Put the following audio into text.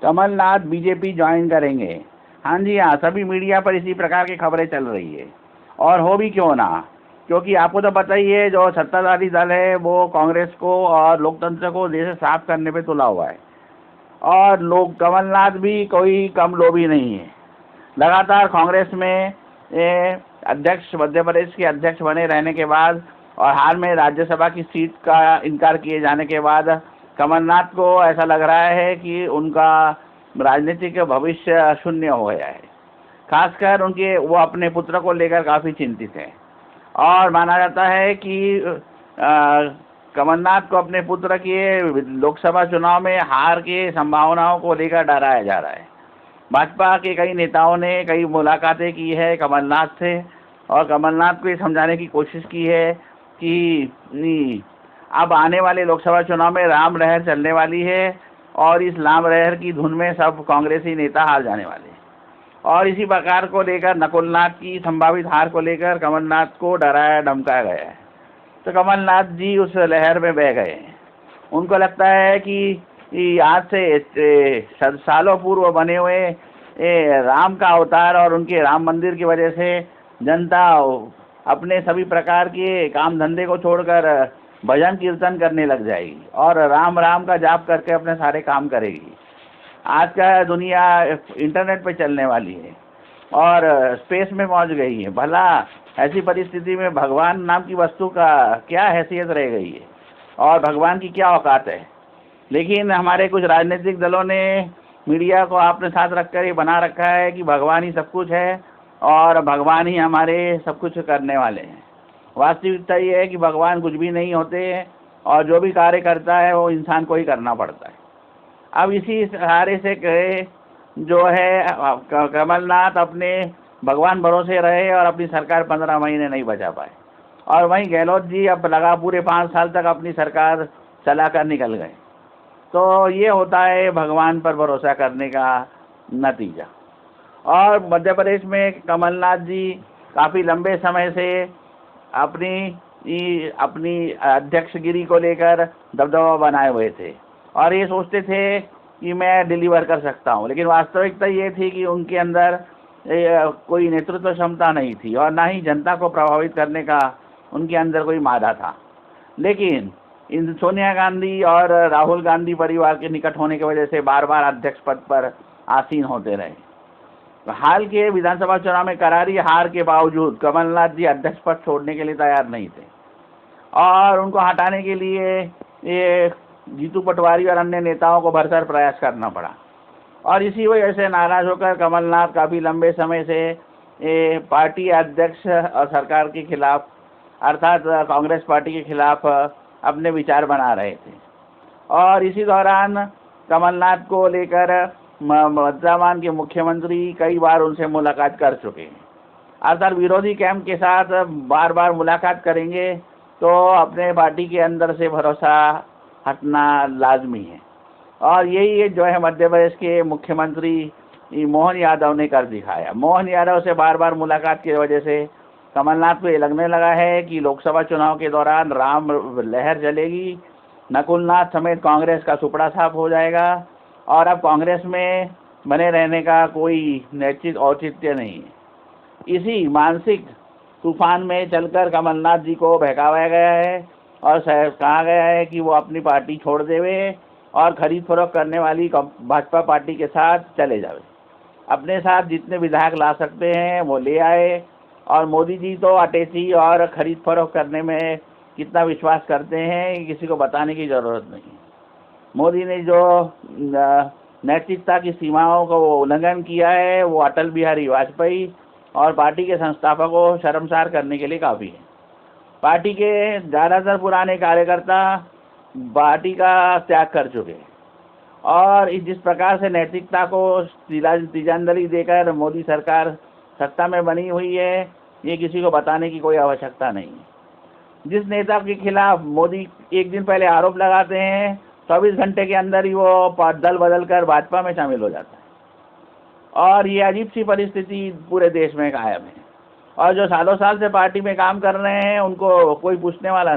Kamal Nath BJP join करेंगे। हाँ जी हाँ, सभी मीडिया पर इसी प्रकार की खबरें चल रही है, और हो भी क्यों ना, क्योंकि आपको तो पता ही है जो सत्ताधारी दल है वो कांग्रेस को और लोकतंत्र को देश से साफ करने पे तुला हुआ है, और लोग कमलनाथ भी कोई कम लोभी नहीं है। लगातार कांग्रेस में अध्यक्ष, मध्य प्रदेश के अध्यक्ष बने रहने के बाद और हाल में राज्यसभा की सीट का इनकार किए जाने के बाद कमलनाथ को ऐसा लग रहा है कि उनका राजनीतिक भविष्य शून्य हो गया है। खासकर उनके वो अपने पुत्र को लेकर काफ़ी चिंतित हैं, और माना जाता है कि कमलनाथ को अपने पुत्र के लोकसभा चुनाव में हार के संभावनाओं को लेकर डराया जा रहा है। भाजपा के कई नेताओं ने कई मुलाकातें की है कमलनाथ से, और कमलनाथ को ये समझाने की कोशिश की है कि अब आने वाले लोकसभा चुनाव में राम लहर चलने वाली है, और इस राम लहर की धुन में सब कांग्रेसी नेता हार जाने वाले हैं। और इसी प्रकार को लेकर नकुलनाथ की संभावित हार को लेकर कमलनाथ को डराया धमकाया गया है। तो कमलनाथ जी उस लहर में बह गए हैं। उनको लगता है कि आज से सालों पूर्व बने हुए राम का अवतार और उनके राम मंदिर की वजह से जनता अपने सभी प्रकार के काम धंधे को छोड़कर भजन कीर्तन करने लग जाएगी और राम राम का जाप करके अपने सारे काम करेगी। आज का दुनिया इंटरनेट पे चलने वाली है और स्पेस में पहुंच गई है। भला ऐसी परिस्थिति में भगवान नाम की वस्तु का क्या हैसियत रह गई है और भगवान की क्या औकात है। लेकिन हमारे कुछ राजनीतिक दलों ने मीडिया को अपने साथ रखकर ये बना रखा है कि भगवान ही सब कुछ है और भगवान ही हमारे सब कुछ करने वाले हैं। वास्तविकता ये है कि भगवान कुछ भी नहीं होते और जो भी कार्य करता है वो इंसान को ही करना पड़ता है। अब इसी सहारे से कहे जो है कमलनाथ अपने भगवान भरोसे रहे और अपनी सरकार 15 महीने नहीं बचा पाए, और वहीं गहलोत जी अब लगा पूरे 5 साल तक अपनी सरकार चलाकर निकल गए। तो ये होता है भगवान पर भरोसा करने का नतीजा। और मध्य प्रदेश में कमलनाथ जी काफ़ी लंबे समय से अपनी अध्यक्षगिरी को लेकर दबदबा बनाए हुए थे और ये सोचते थे कि मैं डिलीवर कर सकता हूँ, लेकिन वास्तविकता ये थी कि उनके अंदर कोई नेतृत्व क्षमता नहीं थी और ना ही जनता को प्रभावित करने का उनके अंदर कोई मादा था। लेकिन इन सोनिया गांधी और राहुल गांधी परिवार के निकट होने की वजह से बार बार अध्यक्ष पद पर आसीन होते रहे। हाल के विधानसभा चुनाव में करारी हार के बावजूद कमलनाथ जी अध्यक्ष पद छोड़ने के लिए तैयार नहीं थे और उनको हटाने के लिए ये जीतू पटवारी और अन्य नेताओं को भरसक प्रयास करना पड़ा। और इसी वजह से नाराज होकर कमलनाथ काफ़ी लंबे समय से पार्टी अध्यक्ष और सरकार के खिलाफ अर्थात कांग्रेस पार्टी के खिलाफ अपने विचार बना रहे थे। और इसी दौरान कमलनाथ को लेकर वर्तमान के मुख्यमंत्री कई बार उनसे मुलाकात कर चुके हैं। अर्थात विरोधी कैंप के साथ बार बार मुलाकात करेंगे तो अपने पार्टी के अंदर से भरोसा हटना लाजमी है, और यही जो है मध्य प्रदेश के मुख्यमंत्री मोहन यादव ने कर दिखाया। मोहन यादव से बार बार मुलाकात की वजह से कमलनाथ को ये लगने लगा है कि लोकसभा चुनाव के दौरान राम लहर चलेगी, नकुलनाथ समेत कांग्रेस का सुपड़ा साफ हो जाएगा और अब कांग्रेस में बने रहने का कोई निश्चित औचित्य नहीं है। इसी मानसिक तूफान में चलकर कमलनाथ जी को बहकाया गया है और कहा गया है कि वो अपनी पार्टी छोड़ देवे और खरीद फरोख्त करने वाली भाजपा पार्टी के साथ चले जावे। अपने साथ जितने विधायक ला सकते हैं वो ले आए, और मोदी जी तो अटैची और खरीद फरोख्त करने में कितना विश्वास करते हैं किसी को बताने की ज़रूरत नहीं। मोदी ने जो नैतिकता की सीमाओं का उल्लंघन किया है वो अटल बिहारी वाजपेयी और पार्टी के संस्थापकों को शर्मसार करने के लिए काफ़ी है। पार्टी के ज़्यादातर पुराने कार्यकर्ता पार्टी का त्याग कर चुके हैं और जिस प्रकार से नैतिकता को तिलांजलि देकर मोदी सरकार सत्ता में बनी हुई है ये किसी को बताने की कोई आवश्यकता नहीं है। जिस नेता के खिलाफ मोदी एक दिन पहले आरोप लगाते हैं 24 घंटे के अंदर ही वो दल बदल कर भाजपा में शामिल हो जाता है, और ये अजीब सी परिस्थिति पूरे देश में कायम है। और जो सालों साल से पार्टी में काम कर रहे हैं उनको कोई पूछने वाला नहीं।